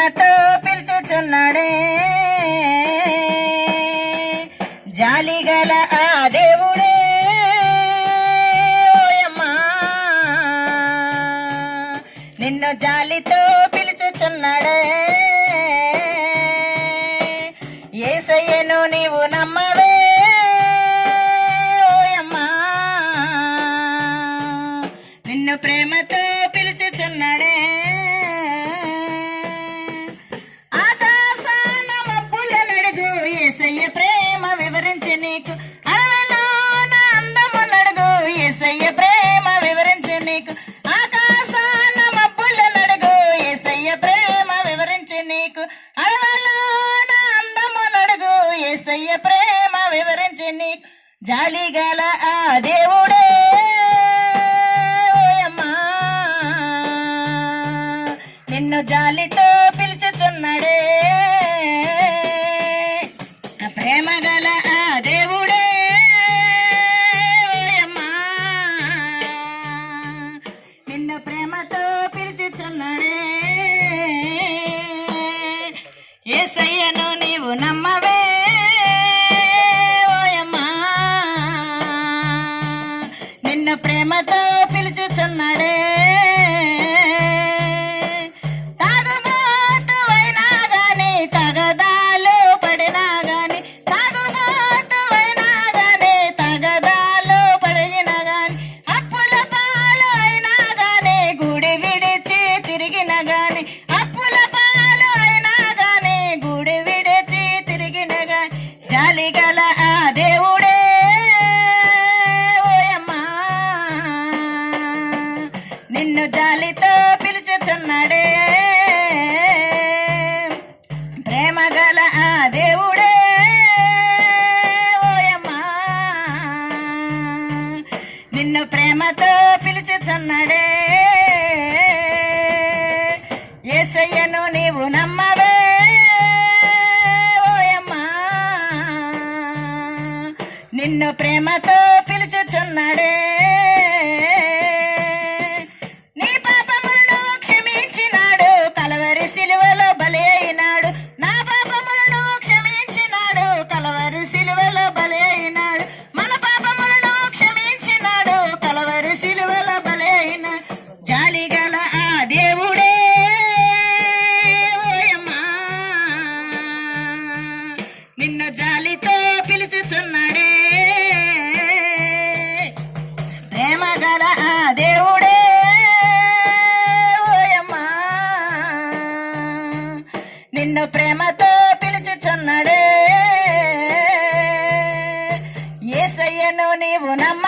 ప్రేమతో పిలుచుచున్నాడే జాలిగల ఆ దేవుడే ఓయమ్మా నిన్ను జాలితో పిలుచుచున్నాడే యేసయ్యను నీవు నమ్మవే ఓయమ్మా నిన్ను ప్రేమతో పిలుచుచున్నాడే ఆకాశాన మబ్బుల నడుగు యేసయ్య ప్రేమ వివరించి నీకు అడవిలోన అందము నడుగు యేసయ్య ప్రేమ వివరించి నీకు ఆకాశాన మబ్బుల నడుగు యేసయ్య ప్రేమ వివరించి నీకు అడవిలోన అందము నడుగు యేసయ్య ప్రేమ వివరించి నీకు జాలిగల ఆ దేవుడే ఓయమ్మా నిన్ను జాలితో పిలుచుచున్నాడే ప్రేమగల ఆ దేవుడే ఓయమ్మా నిన్ను ప్రేమతో పిలుచుచున్నాడే యేసయ్యను నీవు నమ్మవే ఓయమ్మా నిన్ను ప్రేమతో పిలుచుచున్నాడే జాలిగల ఆ దేవుడే ఓయమ్మా నిన్ను జాలితో పిలుచుచున్నాడే ప్రేమగల ఆ దేవుడే ఓయమ్మా నిన్ను ప్రేమతో పిలుచుచున్నాడే యేసయ్యను నీవు నమ్మవే నిన్ను ప్రేమతో పిలుచుచున్నాడే నీ పాపములను క్షమించినాడు కలవరి సిలువలో బలి అయినాడు నా పాపములను క్షమించినాడు కలవరి సిలువలో బలి అయినాడు మన పాపములను క్షమించినాడు కలవరి సిలువలో బలి అయినాడు జాలిగల ఆ దేవుడే ఓయమ్మా నిన్ను జాలితో పిలుచుచున్నాడే ప్రేమగల ఆ దేవుడే ఓయమ్మా నిన్ను ప్రేమతో పిలుచుచున్నాడే యేసయ్యను నీవు నమ్మ